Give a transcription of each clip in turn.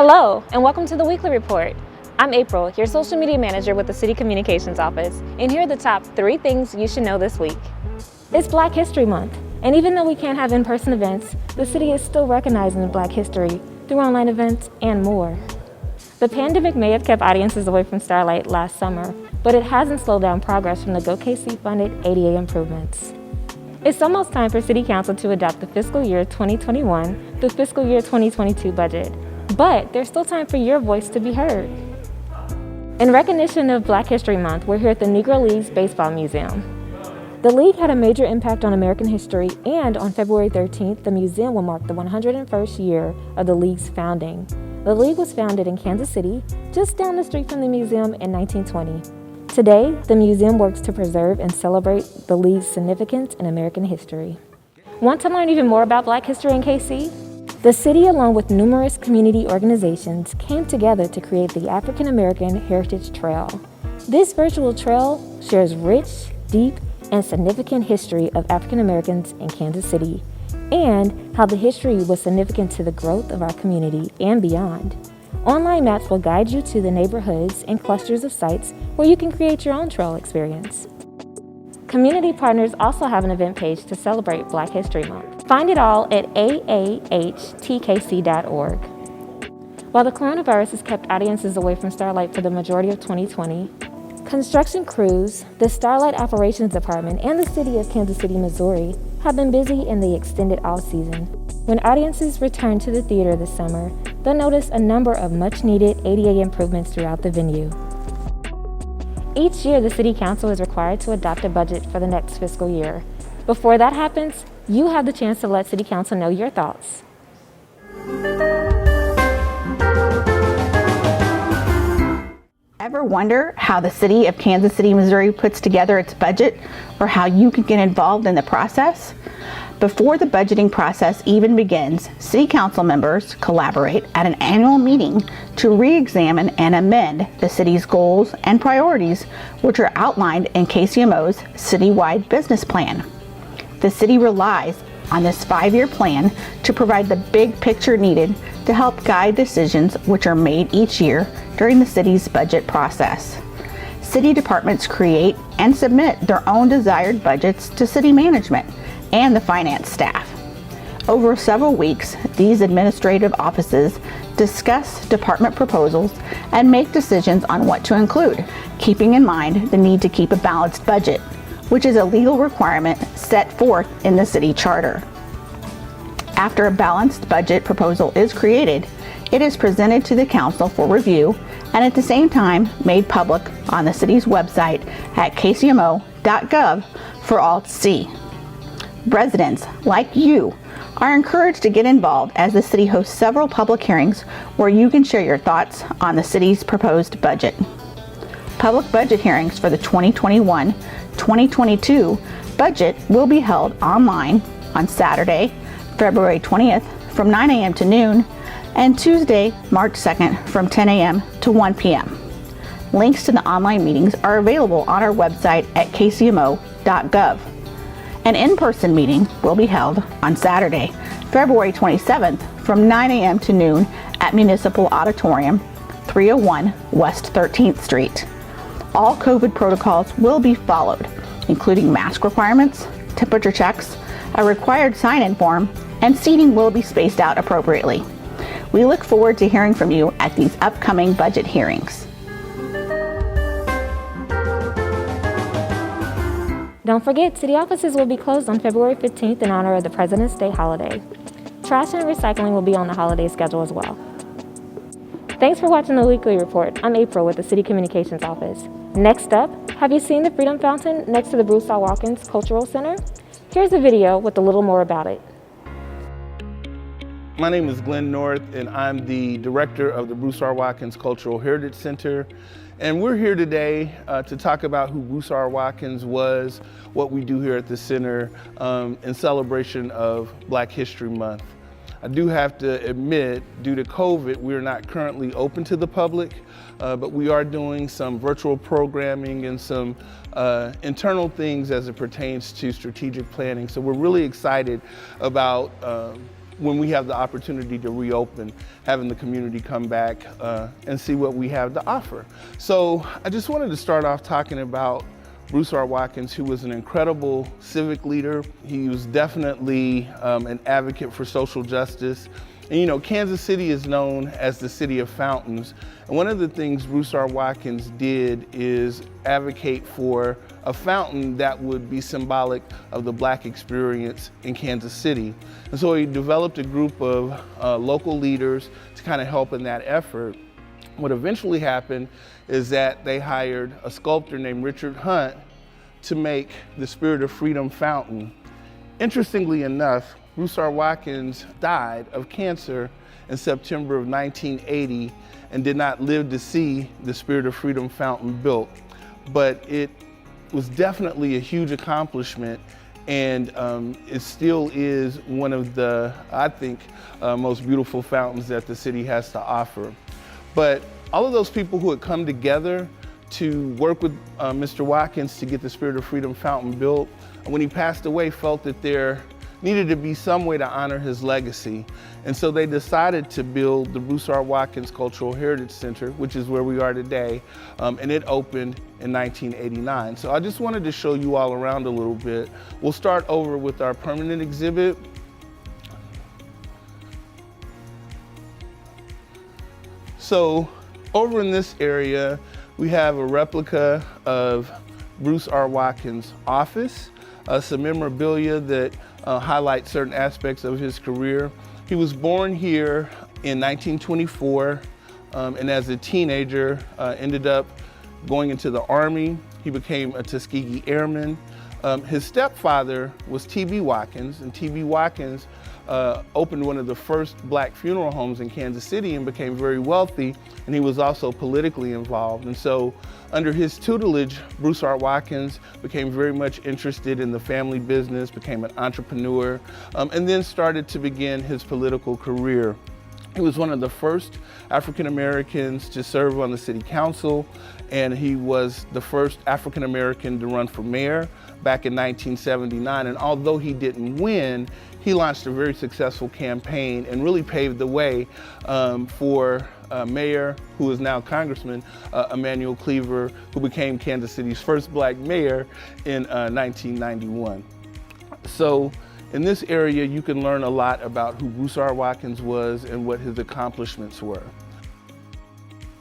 Hello, and welcome to the Weekly Report. I'm April, your social media manager with the City Communications Office, and here are the top 3 things you should know this week. It's Black History Month, and even though we can't have in-person events, the city is still recognizing Black history through online events and more. The pandemic may have kept audiences away from Starlight last summer, but it hasn't slowed down progress from the Go KC-funded ADA improvements. It's almost time for City Council to adopt the fiscal year 2021 through fiscal year 2022 budget, but there's still time for your voice to be heard. In recognition of Black History Month, we're here at the Negro Leagues Baseball Museum. The league had a major impact on American history, and on February 13th, the museum will mark the 101st year of the league's founding. The league was founded in Kansas City, just down the street from the museum in 1920. Today, the museum works to preserve and celebrate the league's significance in American history. Want to learn even more about Black history in KC? The city, along with numerous community organizations, came together to create the African American Heritage Trail. This virtual trail shares rich, deep, and significant history of African Americans in Kansas City, and how the history was significant to the growth of our community and beyond. Online maps will guide you to the neighborhoods and clusters of sites where you can create your own trail experience. Community partners also have an event page to celebrate Black History Month. Find it all at aahttkc.org. While the coronavirus has kept audiences away from Starlight for the majority of 2020, construction crews, the Starlight Operations Department, and the City of Kansas City, Missouri have been busy in the extended off-season. When audiences return to the theater this summer, they'll notice a number of much-needed ADA improvements throughout the venue. Each year, the City Council is required to adopt a budget for the next fiscal year. Before that happens, you have the chance to let City Council know your thoughts. Ever wonder how the City of Kansas City, Missouri puts together its budget, or how you can get involved in the process? Before the budgeting process even begins, City Council members collaborate at an annual meeting to re-examine and amend the city's goals and priorities, which are outlined in KCMO's citywide business plan. The city relies on this 5-year plan to provide the big picture needed to help guide decisions which are made each year during the city's budget process. City departments create and submit their own desired budgets to city management and the finance staff. Over several weeks, these administrative offices discuss department proposals and make decisions on what to include, keeping in mind the need to keep a balanced budget, which is a legal requirement set forth in the city charter. After a balanced budget proposal is created, it is presented to the council for review and at the same time made public on the city's website at kcmo.gov for all to see. Residents, like you, are encouraged to get involved as the city hosts several public hearings where you can share your thoughts on the city's proposed budget. Public budget hearings for the 2021-2022 budget will be held online on Saturday, February 20th from 9 a.m. to noon, and Tuesday, March 2nd from 10 a.m. to 1 p.m. Links to the online meetings are available on our website at kcmo.gov. An in-person meeting will be held on Saturday, February 27th from 9 a.m. to noon at Municipal Auditorium, 301 West 13th Street. All COVID protocols will be followed, including mask requirements, temperature checks, a required sign-in form, and seating will be spaced out appropriately. We look forward to hearing from you at these upcoming budget hearings. Don't forget, city offices will be closed on February 15th in honor of the President's Day holiday. Trash and recycling will be on the holiday schedule as well. Thanks for watching the Weekly Report. I'm April with the City Communications Office. Next up, have you seen the Freedom Fountain next to the Bruce R. Watkins Cultural Center? Here's a video with a little more about it. My name is Glenn North, and I'm the director of the Bruce R. Watkins Cultural Heritage Center. And we're here today to talk about who Bruce R. Watkins was, what we do here at the center in celebration of Black History Month. I do have to admit, due to COVID, we're not currently open to the public, but we are doing some virtual programming and some internal things as it pertains to strategic planning. So we're really excited about when we have the opportunity to reopen, having the community come back and see what we have to offer. So I just wanted to start off talking about Bruce R. Watkins, who was an incredible civic leader. He was definitely an advocate for social justice. And you know, Kansas City is known as the city of fountains. And one of the things Bruce R. Watkins did is advocate for a fountain that would be symbolic of the Black experience in Kansas City. And so he developed a group of local leaders to kind of help in that effort. What eventually happened is that they hired a sculptor named Richard Hunt to make the Spirit of Freedom fountain. Interestingly enough, Bruce R. Watkins died of cancer in September of 1980 and did not live to see the Spirit of Freedom fountain built. But it was definitely a huge accomplishment, and it still is one of the, I think, most beautiful fountains that the city has to offer. But all of those people who had come together to work with Mr. Watkins to get the Spirit of Freedom fountain built, when he passed away, felt that there needed to be some way to honor his legacy. And so they decided to build the Bruce R. Watkins Cultural Heritage Center, which is where we are today, and it opened in 1989. So I just wanted to show you all around a little bit. We'll start over with our permanent exhibit. So over in this area, we have a replica of Bruce R. Watkins' office, some memorabilia that highlight certain aspects of his career. He was born here in 1924, and as a teenager, ended up going into the Army. He became a Tuskegee Airman. His stepfather was T.B. Watkins, and T.B. Watkins opened one of the first Black funeral homes in Kansas City and became very wealthy, and he was also politically involved. And so under his tutelage, Bruce R. Watkins became very much interested in the family business, became an entrepreneur, and then started to begin his political career. He was one of the first African Americans to serve on the city council, and he was the first African American to run for mayor back in 1979. And although he didn't win, he launched a very successful campaign and really paved the way for Mayor, who is now Congressman, Emanuel Cleaver, who became Kansas City's first Black mayor in 1991. So in this area, you can learn a lot about who Bruce R. Watkins was and what his accomplishments were.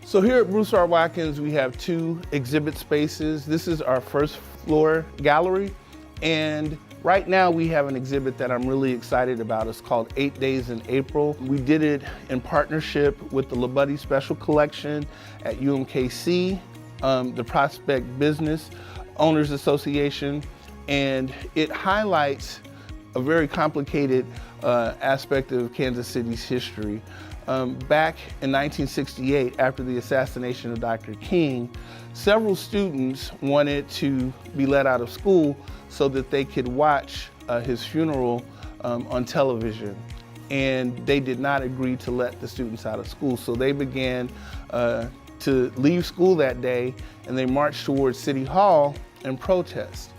So here at Bruce R. Watkins, we have two exhibit spaces. This is our first floor gallery, and right now we have an exhibit that I'm really excited about. It's called 8 Days in April. We did it in partnership with the Labuddy Special Collection at UMKC, the Prospect Business Owners Association, and it highlights a very complicated aspect of Kansas City's history. Back in 1968, after the assassination of Dr. King, several students wanted to be let out of school so that they could watch his funeral on television. And they did not agree to let the students out of school. So they began to leave school that day, and they marched towards City Hall in protest.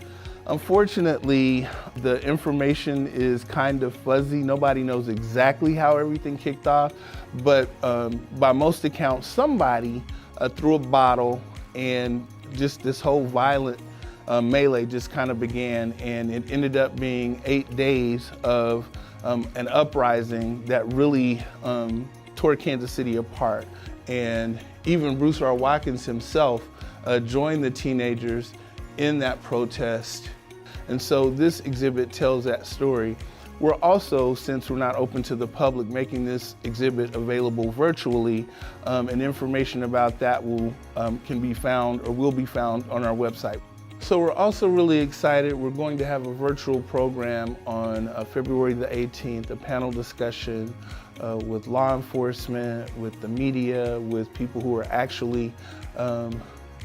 Unfortunately, the information is kind of fuzzy. Nobody knows exactly how everything kicked off, but by most accounts, somebody threw a bottle, and just this whole violent melee just kind of began, and it ended up being 8 days of an uprising that really tore Kansas City apart. And even Bruce R. Watkins himself joined the teenagers in that protest. And so this exhibit tells that story. We're also, since we're not open to the public, making this exhibit available virtually, and information about that can be found or will be found on our website. So we're also really excited. We're going to have a virtual program on February the 18th, a panel discussion with law enforcement, with the media, with people who are actually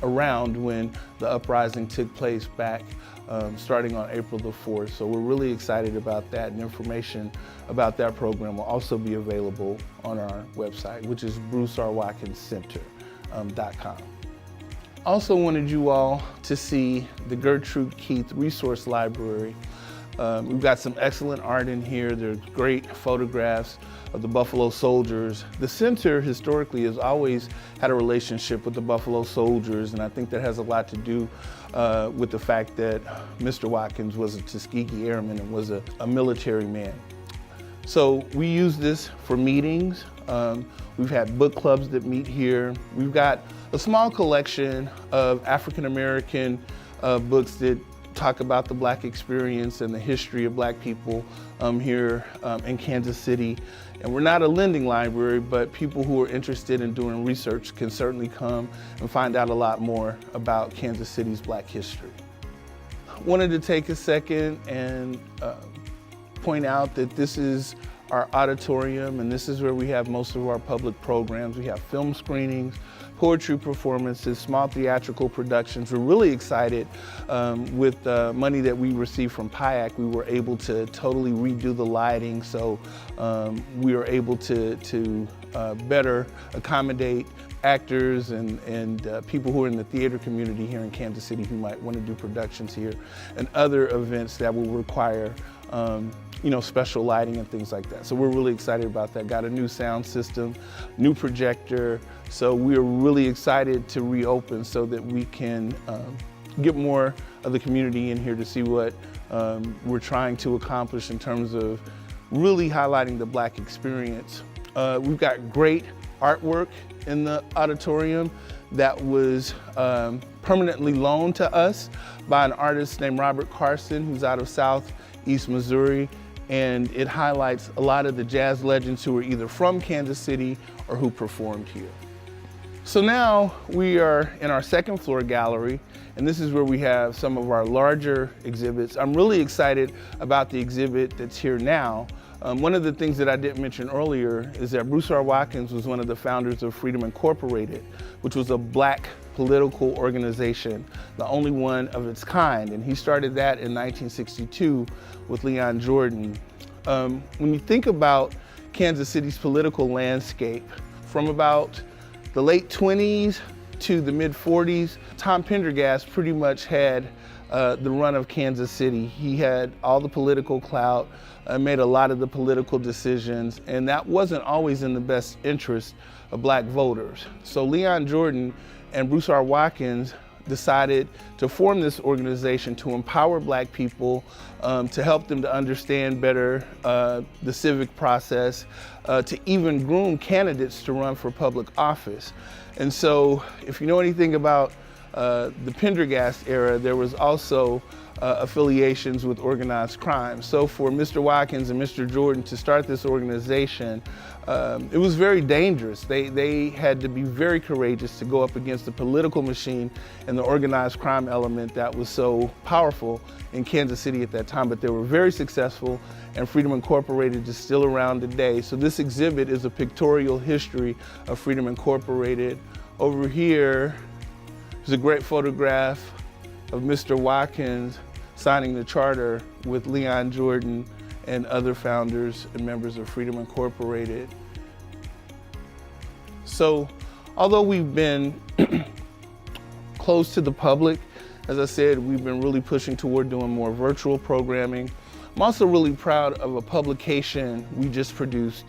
around when the uprising took place back starting on April the 4th. So we're really excited about that, and information about that program will also be available on our website, which is brucerwatkinscenter.com. Also wanted you all to see the Gertrude Keith Resource Library. We've got some excellent art in here. There's great photographs of the Buffalo Soldiers. The center historically has always had a relationship with the Buffalo Soldiers, and I think that has a lot to do with the fact that Mr. Watkins was a Tuskegee Airman and was a military man. So we use this for meetings. We've had book clubs that meet here. We've got a small collection of African American books that talk about the Black experience and the history of Black people here in Kansas City. And we're not a lending library, but people who are interested in doing research can certainly come and find out a lot more about Kansas City's Black history. Wanted to take a second and point out that this is our auditorium, and this is where we have most of our public programs. We have film screenings, poetry performances, small theatrical productions. We're really excited with the money that we received from PIAC. We were able to totally redo the lighting, so we were able to better accommodate actors and people who are in the theater community here in Kansas City who might want to do productions here, and other events that will require special lighting and things like that. So we're really excited about that. Got a new sound system, new projector. So we are really excited to reopen so that we can get more of the community in here to see what we're trying to accomplish in terms of really highlighting the Black experience. We've got great artwork in the auditorium that was permanently loaned to us by an artist named Robert Carson, who's out of Southeast Missouri. And it highlights a lot of the jazz legends who are either from Kansas City or who performed here. So now we are in our second floor gallery, and this is where we have some of our larger exhibits. I'm really excited about the exhibit that's here now. One of the things that I didn't mention earlier is that Bruce R. Watkins was one of the founders of Freedom Incorporated, which was a Black political organization, the only one of its kind. And he started that in 1962 with Leon Jordan. When you think about Kansas City's political landscape, from about the late 20s to the mid 40s, Tom Pendergast pretty much had the run of Kansas City. He had all the political clout, made a lot of the political decisions, and that wasn't always in the best interest of Black voters. So Leon Jordan and Bruce R. Watkins decided to form this organization to empower Black people, to help them to understand better the civic process, to even groom candidates to run for public office. And so if you know anything about the Pendergast era, there was also affiliations with organized crime. So for Mr. Watkins and Mr. Jordan to start this organization, it was very dangerous. They had to be very courageous to go up against the political machine and the organized crime element that was so powerful in Kansas City at that time. But they were very successful, and Freedom Incorporated is still around today. So this exhibit is a pictorial history of Freedom Incorporated. Over here is a great photograph of Mr. Watkins signing the charter with Leon Jordan and other founders and members of Freedom Incorporated. So, although we've been closed to the public, as I said, we've been really pushing toward doing more virtual programming. I'm also really proud of a publication we just produced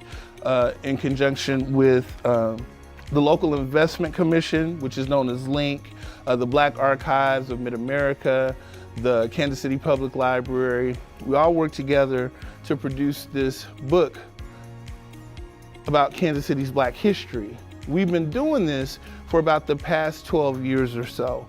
in conjunction with the Local Investment Commission, which is known as LINC, the Black Archives of Mid-America, the Kansas City Public Library. We all worked together to produce this book about Kansas City's Black history. We've been doing this for about the past 12 years or so.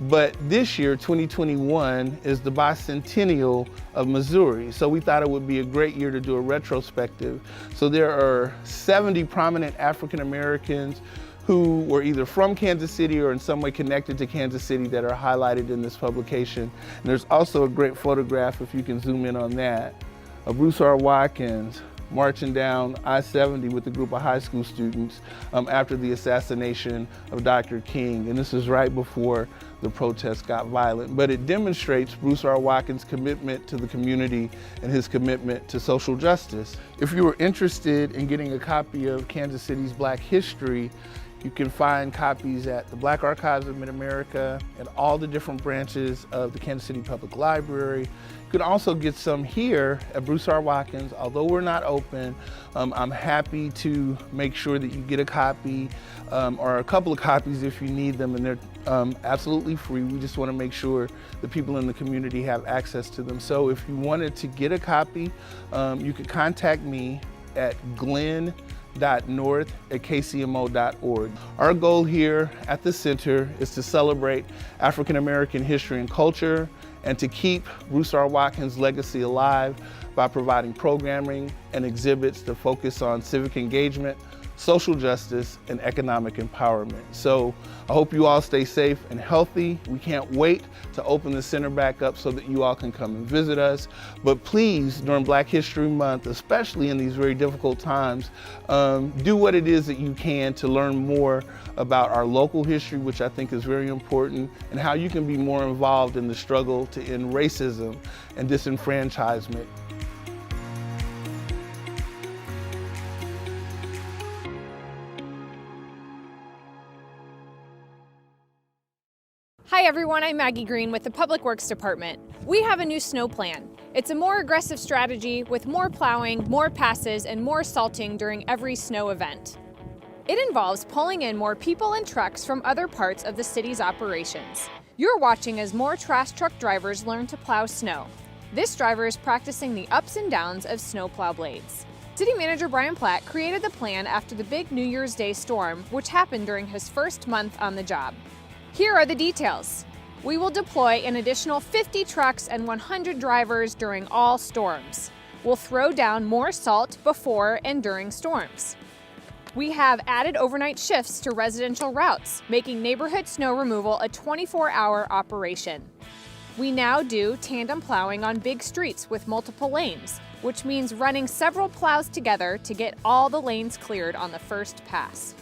But this year, 2021, is the bicentennial of Missouri. So we thought it would be a great year to do a retrospective. So there are 70 prominent African Americans who were either from Kansas City or in some way connected to Kansas City that are highlighted in this publication. And there's also a great photograph, if you can zoom in on that, of Bruce R. Watkins marching down I-70 with a group of high school students after the assassination of Dr. King. And this is right before the protests got violent. But it demonstrates Bruce R. Watkins' commitment to the community and his commitment to social justice. If you were interested in getting a copy of Kansas City's Black history, You can find copies at the Black Archives of Mid-America and all the different branches of the Kansas City Public Library. You can also get some here at Bruce R. Watkins. Although we're not open, I'm happy to make sure that you get a copy or a couple of copies if you need them, and they're absolutely free. We just want to make sure the people in the community have access to them. So if you wanted to get a copy, you could contact me at glenn.north@kcmo.org. Our goal here at the center is to celebrate African American history and culture and to keep Bruce R. Watkins' legacy alive by providing programming and exhibits that focus on civic engagement, social justice, and economic empowerment. So I hope you all stay safe and healthy. We can't wait to open the center back up so that you all can come and visit us. But please, during Black History Month, especially in these very difficult times, do what it is that you can to learn more about our local history, which I think is very important, and how you can be more involved in the struggle to end racism and disenfranchisement. Hi everyone, I'm Maggie Green with the Public Works Department. We have a new snow plan. It's a more aggressive strategy with more plowing, more passes, and more salting during every snow event. It involves pulling in more people and trucks from other parts of the city's operations. You're watching as more trash truck drivers learn to plow snow. This driver is practicing the ups and downs of snowplow blades. City Manager Brian Platt created the plan after the big New Year's Day storm, which happened during his first month on the job. Here are the details. We will deploy an additional 50 trucks and 100 drivers during all storms. We'll throw down more salt before and during storms. We have added overnight shifts to residential routes, making neighborhood snow removal a 24-hour operation. We now do tandem plowing on big streets with multiple lanes, which means running several plows together to get all the lanes cleared on the first pass.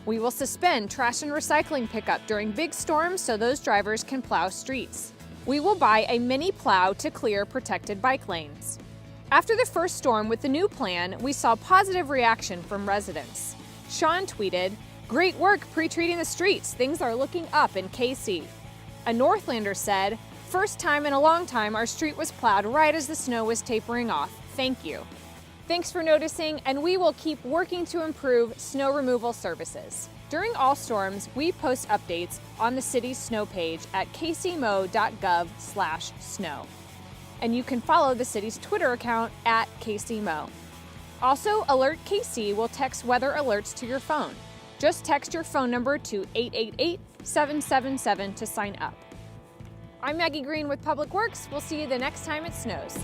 We will suspend trash and recycling pickup during big storms so those drivers can plow streets. We will buy a mini plow to clear protected bike lanes. After the first storm with the new plan, we saw positive reaction from residents. Sean tweeted, "Great work pre-treating the streets. Things are looking up in KC." A Northlander said, "First time in a long time our street was plowed right as the snow was tapering off. Thank you." Thanks for noticing, and we will keep working to improve snow removal services. During all storms, we post updates on the city's snow page at kcmo.gov/snow. And you can follow the city's Twitter account at KCMO. Also, Alert KC will text weather alerts to your phone. Just text your phone number to 888-777 to sign up. I'm Maggie Green with Public Works. We'll see you the next time it snows.